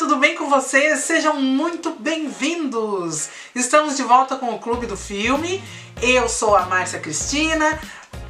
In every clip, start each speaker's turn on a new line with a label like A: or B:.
A: tudo bem com vocês? Sejam muito bem-vindos! Estamos de volta com o Clube do Filme. Eu sou a Márcia Cristina.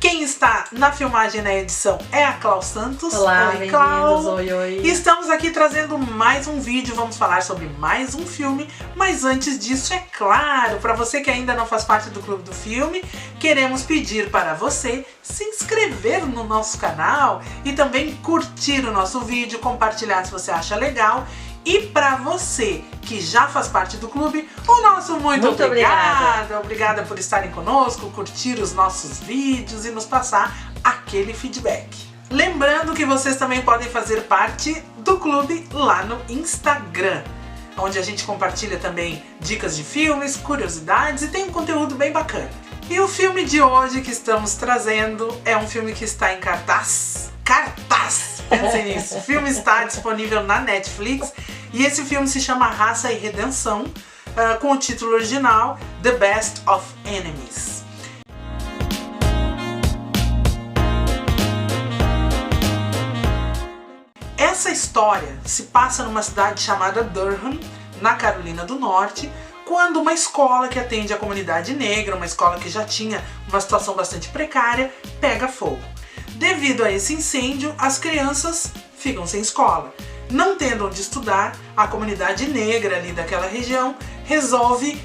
A: Quem está na filmagem e na edição é a Clau Santos.
B: Olá,
A: oi, Clau.
B: Oi, oi.
A: Estamos aqui trazendo mais um vídeo, vamos falar sobre mais um filme. Mas antes disso, é claro, para você que ainda não faz parte do Clube do Filme, queremos pedir para você se inscrever no nosso canal e também curtir o nosso vídeo, compartilhar se você acha legal. E para você que já faz parte do clube, o nosso muito obrigada. Obrigada por estarem conosco, curtir os nossos vídeos e nos passar aquele feedback. Lembrando que vocês também podem fazer parte do clube lá no Instagram, onde a gente compartilha também dicas de filmes, curiosidades e tem um conteúdo bem bacana. E o filme de hoje que estamos trazendo é um filme que está em cartaz. Pensem nisso. O filme está disponível na Netflix e esse filme se chama Raça e Redenção, com o título original The Best of Enemies. Essa história se passa numa cidade chamada Durham, na Carolina do Norte, quando uma escola que atende a comunidade negra, uma escola que já tinha uma situação bastante precária, pega fogo. Devido a esse incêndio, as crianças ficam sem escola. Não tendo onde estudar, a comunidade negra ali daquela região resolve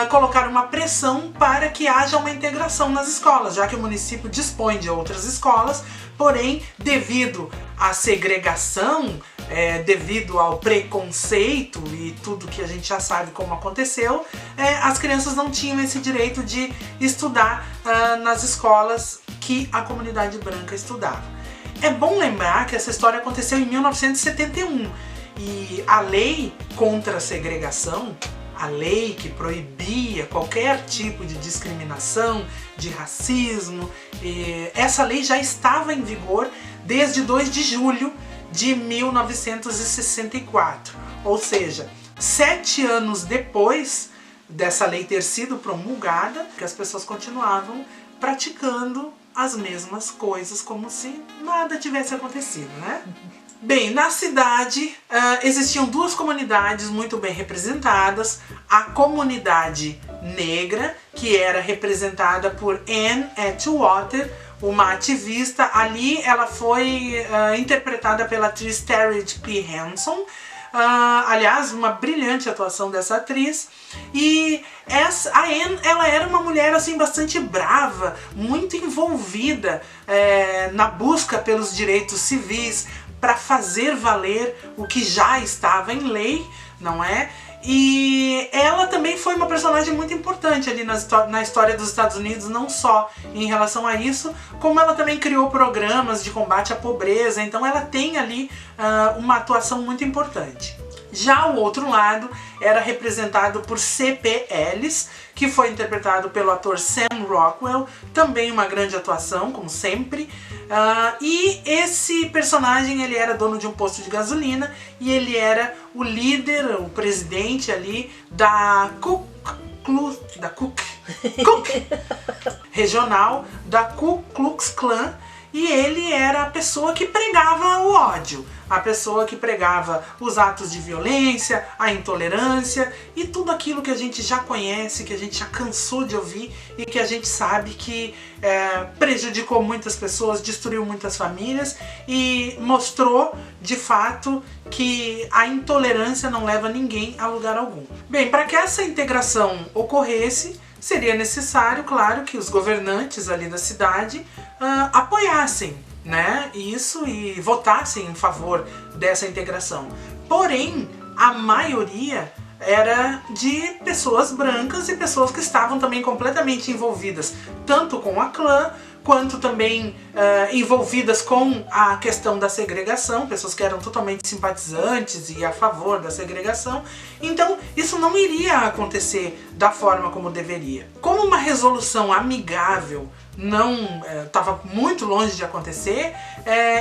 A: colocar uma pressão para que haja uma integração nas escolas, já que o município dispõe de outras escolas, porém, devido à segregação, devido ao preconceito e tudo que a gente já sabe como aconteceu, as crianças não tinham esse direito de estudar nas escolas que a comunidade branca estudava. É bom lembrar que essa história aconteceu em 1971 e a lei contra a segregação, a lei que proibia qualquer tipo de discriminação, de racismo, essa lei já estava em vigor desde 2 de julho de 1964. Ou seja, 7 anos depois dessa lei ter sido promulgada, que as pessoas continuavam praticando as mesmas coisas como se nada tivesse acontecido, né? Bem, na cidade existiam 2 comunidades muito bem representadas. A comunidade negra, que era representada por Anne Atwater, uma ativista. Ali ela foi interpretada pela atriz Terry P. Hanson. Aliás, uma brilhante atuação dessa atriz. E a Anne, ela era uma mulher assim bastante brava, muito envolvida na busca pelos direitos civis, para fazer valer o que já estava em lei, não é? E ela também foi uma personagem muito importante ali na história dos Estados Unidos, não só em relação a isso, como ela também criou programas de combate à pobreza, então ela tem ali uma atuação muito importante. Já o outro lado era representado por C.P. Ellis, que foi interpretado pelo ator Sam Rockwell, também uma grande atuação, como sempre. E esse personagem, ele era dono de um posto de gasolina e ele era o líder, o presidente ali da Cook regional da Ku Klux Klan, e ele era a pessoa que pregava o ódio, a pessoa que pregava os atos de violência, a intolerância e tudo aquilo que a gente já conhece, que a gente já cansou de ouvir e que a gente sabe que prejudicou muitas pessoas, destruiu muitas famílias e mostrou de fato que a intolerância não leva ninguém a lugar algum. Bem, para que essa integração ocorresse, seria necessário, claro, que os governantes ali da cidade apoiassem, né, isso e votassem em favor dessa integração. Porém, a maioria era de pessoas brancas e pessoas que estavam também completamente envolvidas tanto com a clã quanto também envolvidas com a questão da segregação, pessoas que eram totalmente simpatizantes e a favor da segregação. Então isso não iria acontecer da forma como deveria. Como uma resolução amigável não estava muito longe de acontecer,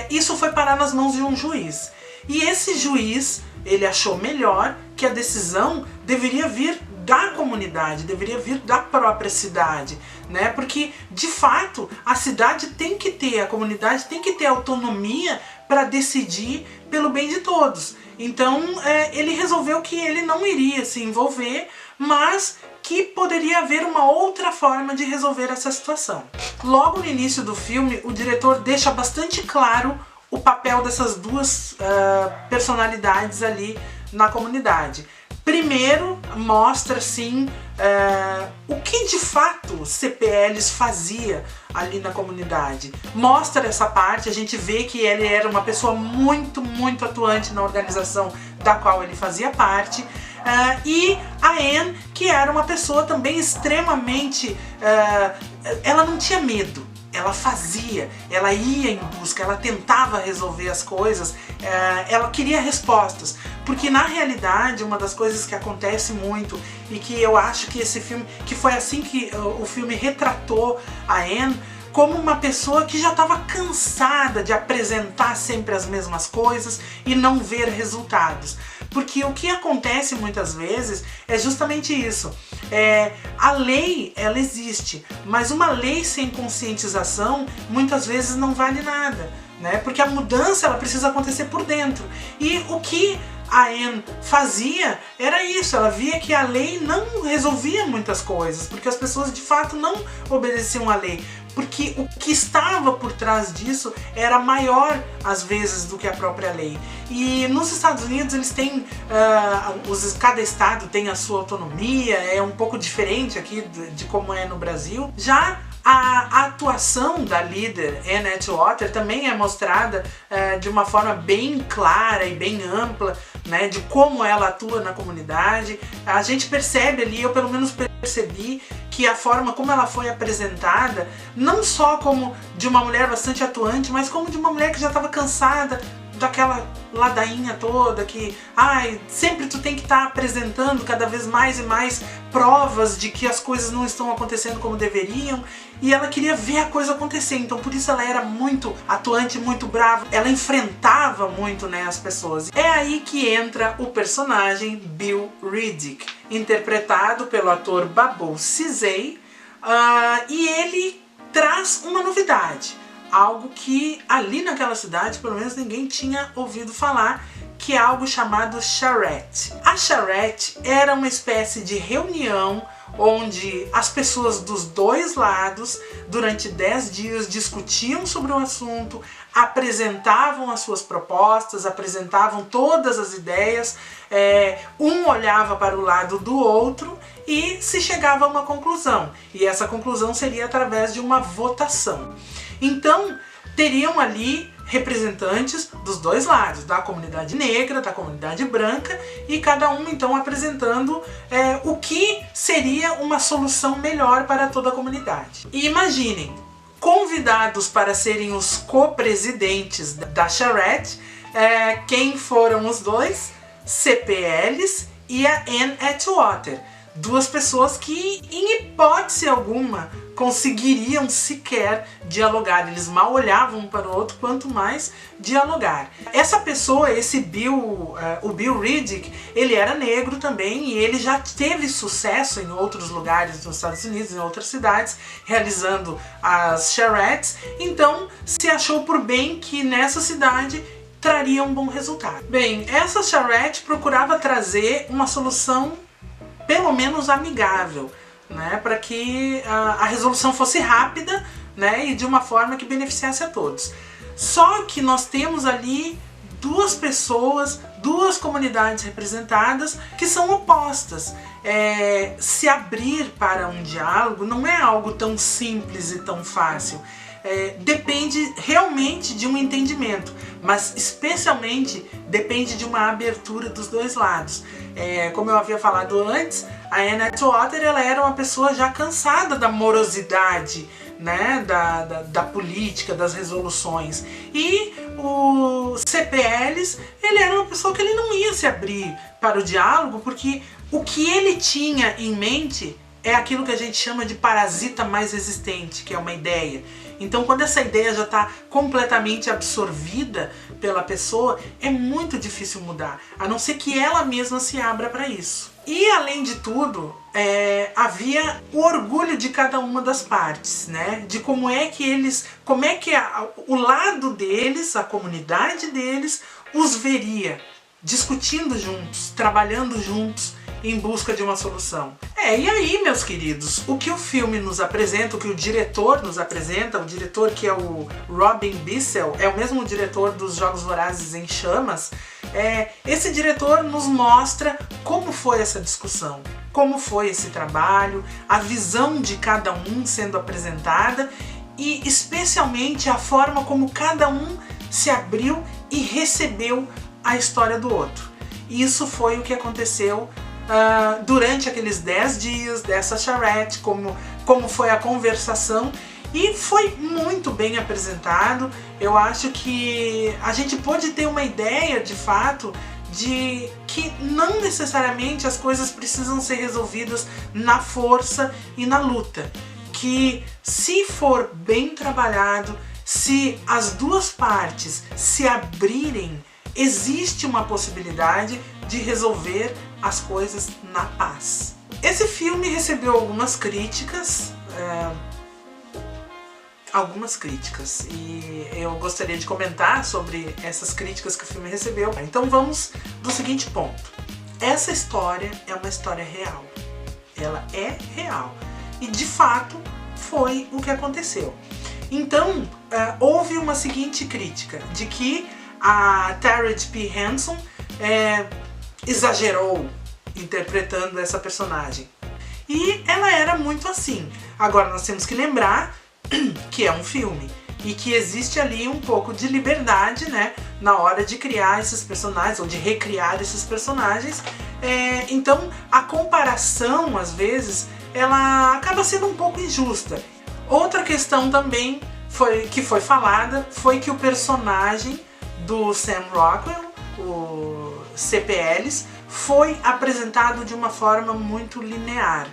A: isso foi parar nas mãos de um juiz. E esse juiz, ele achou melhor que a decisão deveria vir da comunidade, deveria vir da própria cidade, né? Porque, de fato, a cidade tem que ter, a comunidade tem que ter autonomia para decidir pelo bem de todos. Então ele resolveu que ele não iria se envolver, mas que poderia haver uma outra forma de resolver essa situação. Logo no início do filme, o diretor deixa bastante claro o papel dessas duas personalidades ali na comunidade. Primeiro, mostra sim o que de fato CPLs fazia ali na comunidade. Mostra essa parte, a gente vê que ele era uma pessoa muito, muito atuante na organização da qual ele fazia parte. E a Anne, que era uma pessoa também extremamente... ela não tinha medo. Ela fazia, ela ia em busca, ela tentava resolver as coisas, ela queria respostas. Porque na realidade, uma das coisas que acontece muito, e que eu acho que esse filme, que foi assim que o filme retratou a Anne, como uma pessoa que já estava cansada de apresentar sempre as mesmas coisas e não ver resultados. Porque o que acontece muitas vezes é justamente isso. A lei, ela existe, mas uma lei sem conscientização muitas vezes não vale nada, né? Porque a mudança, ela precisa acontecer por dentro. E o que a Anne fazia era isso, ela via que a lei não resolvia muitas coisas, porque as pessoas de fato não obedeciam à lei. Porque o que estava por trás disso era maior, às vezes, do que a própria lei. E nos Estados Unidos eles têm, cada estado tem a sua autonomia, é um pouco diferente aqui de como é no Brasil. Já a atuação da líder Anne Atwater também é mostrada de uma forma bem clara e bem ampla, né, de como ela atua na comunidade. A gente percebe ali, eu pelo menos percebi, que a forma como ela foi apresentada, não só como de uma mulher bastante atuante, mas como de uma mulher que já estava cansada daquela ladainha toda, que sempre tu tem que estar apresentando cada vez mais e mais provas de que as coisas não estão acontecendo como deveriam, e ela queria ver a coisa acontecer, então por isso ela era muito atuante, muito brava, ela enfrentava muito, né, as pessoas. É aí que entra o personagem Bill Riddick, interpretado pelo ator Babou Ceesay, e ele traz uma novidade. Algo que ali naquela cidade, pelo menos ninguém tinha ouvido falar, que é algo chamado charrette. A charrette era uma espécie de reunião onde as pessoas dos dois lados, durante 10 dias, discutiam sobre o assunto, apresentavam as suas propostas, apresentavam todas as ideias, um olhava para o lado do outro e se chegava a uma conclusão. E essa conclusão seria através de uma votação. Então, teriam ali representantes dos dois lados, da comunidade negra, da comunidade branca, e cada um então apresentando o que seria uma solução melhor para toda a comunidade. E imaginem, convidados para serem os co-presidentes da charrette, quem foram os dois? CPLs e a Anne Atwater. Duas pessoas que, em hipótese alguma, conseguiriam sequer dialogar. Eles mal olhavam um para o outro, quanto mais dialogar. Essa pessoa, esse Bill, o Bill Riddick, ele era negro também e ele já teve sucesso em outros lugares nos Estados Unidos, em outras cidades, realizando as charrettes. Então, se achou por bem que nessa cidade traria um bom resultado. Bem, essa charrette procurava trazer uma solução pelo menos amigável, né, para que a resolução fosse rápida, né, e de uma forma que beneficiasse a todos. Só que nós temos ali duas pessoas, duas comunidades representadas que são opostas. Se abrir para um diálogo não é algo tão simples e tão fácil. Depende realmente de um entendimento, mas especialmente depende de uma abertura dos dois lados. Como eu havia falado antes, a Anne Atwater, ela era uma pessoa já cansada da morosidade, né, da política, das resoluções. E o CPLs, ele era uma pessoa que ele não ia se abrir para o diálogo, porque o que ele tinha em mente é aquilo que a gente chama de parasita mais resistente, que é uma ideia. Então, quando essa ideia já está completamente absorvida pela pessoa, é muito difícil mudar, a não ser que ela mesma se abra para isso. E, além de tudo, havia o orgulho de cada uma das partes, né? De como é que o lado deles, a comunidade deles, os veria, discutindo juntos, trabalhando juntos em busca de uma solução. E aí, meus queridos, o que o filme nos apresenta, o que o diretor nos apresenta, o diretor que é o Robin Bissell, é o mesmo diretor dos Jogos Vorazes em Chamas, esse diretor nos mostra como foi essa discussão, como foi esse trabalho, a visão de cada um sendo apresentada e especialmente a forma como cada um se abriu e recebeu a história do outro. Isso foi o que aconteceu durante aqueles 10 dias dessa charrete, como foi a conversação, e foi muito bem apresentado. Eu acho que a gente pôde ter uma ideia de fato de que não necessariamente as coisas precisam ser resolvidas na força e na luta, que se for bem trabalhado, se as duas partes se abrirem, existe uma possibilidade de resolver as coisas na paz. Esse filme recebeu algumas críticas, e eu gostaria de comentar sobre essas críticas que o filme recebeu. Então vamos do seguinte ponto. Essa história é uma história real. Ela é real. E de fato foi o que aconteceu. Então houve uma seguinte crítica, de que a Taraji P. Henson exagerou interpretando essa personagem. E ela era muito assim. Agora nós temos que lembrar que é um filme e que existe ali um pouco de liberdade, né, na hora de criar esses personagens ou de recriar esses personagens. Então a comparação, às vezes, ela acaba sendo um pouco injusta. Outra questão também que foi falada foi que o personagem do Sam Rockwell, o CPLs, foi apresentado de uma forma muito linear.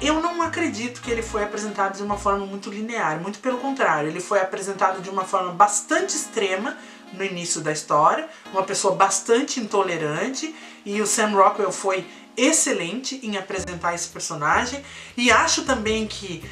A: Eu não acredito que ele foi apresentado de uma forma muito linear, muito pelo contrário, ele foi apresentado de uma forma bastante extrema no início da história, uma pessoa bastante intolerante, e o Sam Rockwell foi excelente em apresentar esse personagem, e acho também que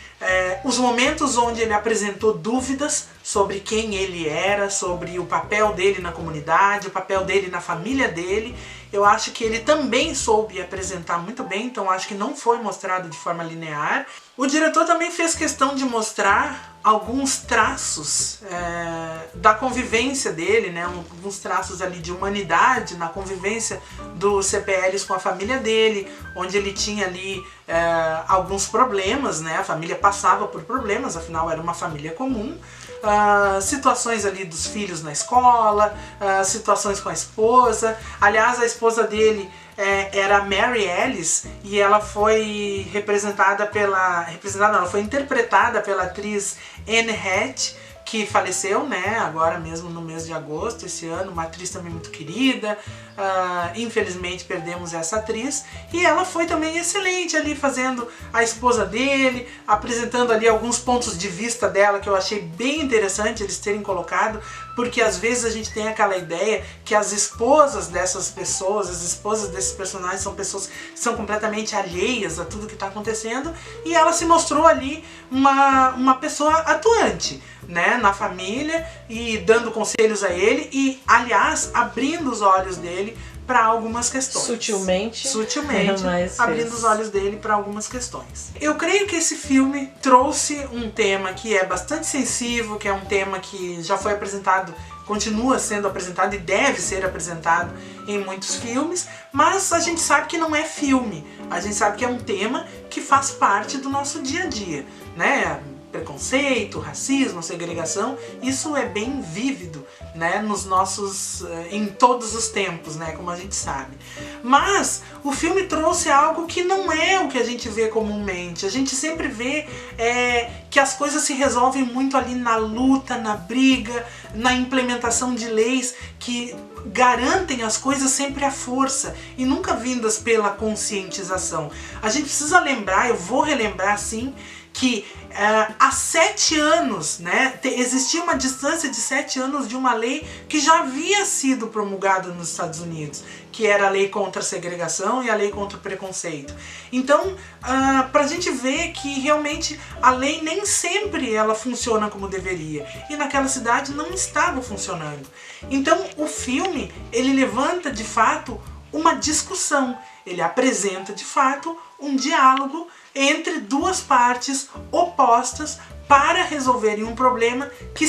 A: os momentos onde ele apresentou dúvidas sobre quem ele era, sobre o papel dele na comunidade, o papel dele na família dele, eu acho que ele também soube apresentar muito bem, então acho que não foi mostrado de forma linear. O diretor também fez questão de mostrar alguns traços da convivência dele, né? Alguns traços ali de humanidade na convivência do CPLs com a família dele, onde ele tinha ali alguns problemas, né? A família passava por problemas, afinal era uma família comum. Situações ali dos filhos na escola, situações com a esposa. Aliás, a esposa dele era Mary Ellis e ela foi ela foi interpretada pela atriz Anne Hatch, que faleceu, né, agora mesmo no mês de agosto esse ano, uma atriz também muito querida. Infelizmente perdemos essa atriz, e ela foi também excelente ali fazendo a esposa dele, apresentando ali alguns pontos de vista dela que eu achei bem interessante eles terem colocado, porque às vezes a gente tem aquela ideia que as esposas dessas pessoas, as esposas desses personagens são pessoas que são completamente alheias a tudo que está acontecendo, e ela se mostrou ali uma pessoa atuante, né, na família, e dando conselhos a ele, e aliás abrindo os olhos dele para algumas questões. Sutilmente abrindo os olhos dele para algumas questões. Eu creio que esse filme trouxe um tema que é bastante sensível, que é um tema que já foi apresentado, continua sendo apresentado e deve ser apresentado em muitos filmes, mas a gente sabe que não é filme, a gente sabe que é um tema que faz parte do nosso dia a dia, né? Preconceito, racismo, segregação, isso é bem vívido, né, em todos os tempos, né, como a gente sabe. Mas o filme trouxe algo que não é o que a gente vê comumente. A gente sempre vê que as coisas se resolvem muito ali na luta, na briga, na implementação de leis que garantem as coisas sempre à força e nunca vindas pela conscientização. A gente precisa lembrar, eu vou relembrar sim, que há 7 anos, né, existia uma distância de 7 anos de uma lei que já havia sido promulgada nos Estados Unidos, que era a lei contra a segregação e a lei contra o preconceito. Então, pra gente ver que realmente a lei nem sempre ela funciona como deveria, e naquela cidade não estava funcionando. Então, o filme, ele levanta de fato uma discussão, ele apresenta de fato um diálogo entre duas partes opostas para resolverem um problema que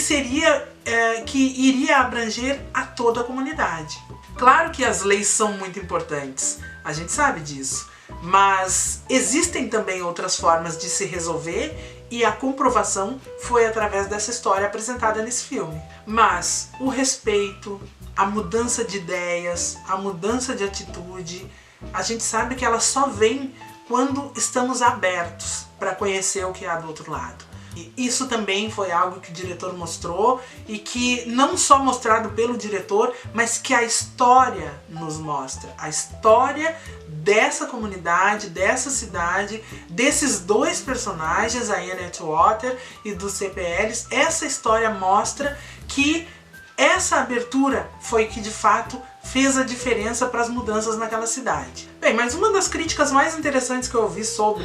A: que iria abranger a toda a comunidade. Claro que as leis são muito importantes, a gente sabe disso, mas existem também outras formas de se resolver e a comprovação foi através dessa história apresentada nesse filme. Mas o respeito, a mudança de ideias, a mudança de atitude, a gente sabe que ela só vem quando estamos abertos para conhecer o que há do outro lado. E isso também foi algo que o diretor mostrou e que não só mostrado pelo diretor, mas que a história nos mostra. A história dessa comunidade, dessa cidade, desses dois personagens, a Anne Atwater e dos CPLs, essa história mostra que essa abertura foi que de fato fez a diferença para as mudanças naquela cidade. Bem, mas uma das críticas mais interessantes que eu ouvi sobre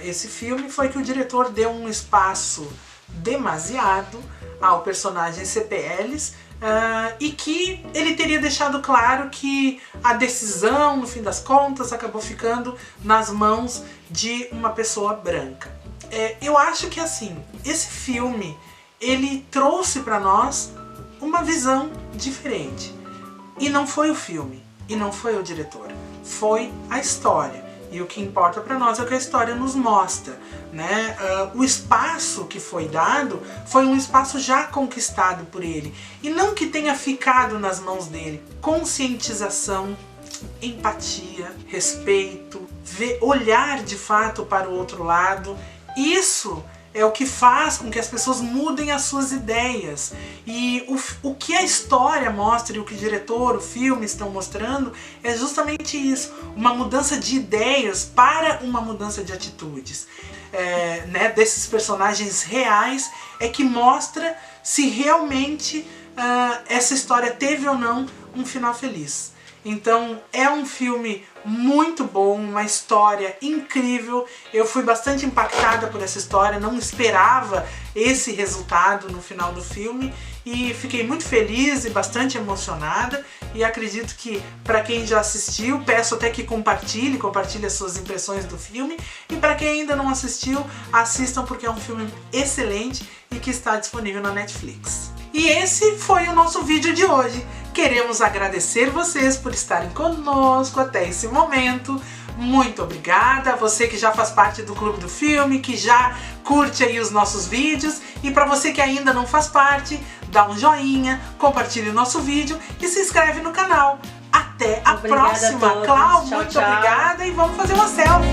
A: esse filme foi que o diretor deu um espaço demasiado ao personagem CPLs e que ele teria deixado claro que a decisão, no fim das contas, acabou ficando nas mãos de uma pessoa branca. Eu acho que assim, esse filme, ele trouxe para nós uma visão diferente. E não foi o filme, e não foi o diretor, foi a história. E o que importa para nós é o que a história nos mostra, né? O espaço que foi dado foi um espaço já conquistado por ele. E não que tenha ficado nas mãos dele. Conscientização, empatia, respeito, olhar de fato para o outro lado. Isso é o que faz com que as pessoas mudem as suas ideias. E o que a história mostra e o que o diretor, o filme estão mostrando é justamente isso. Uma mudança de ideias para uma mudança de atitudes. Né, desses personagens reais é que mostra se realmente essa história teve ou não um final feliz. Então é um filme muito bom, uma história incrível. Eu fui bastante impactada por essa história, não esperava esse resultado no final do filme e fiquei muito feliz e bastante emocionada, e acredito que para quem já assistiu, peço até que compartilhe as suas impressões do filme, e para quem ainda não assistiu, assistam porque é um filme excelente e que está disponível na Netflix. E esse foi o nosso vídeo de hoje. Queremos agradecer vocês por estarem conosco até esse momento. Muito obrigada, você que já faz parte do Clube do Filme, que já curte aí os nossos vídeos. E para você que ainda não faz parte, dá um joinha, compartilhe o nosso vídeo e se inscreve no canal. Até a próxima. Clau, muito obrigada, e vamos fazer uma selfie.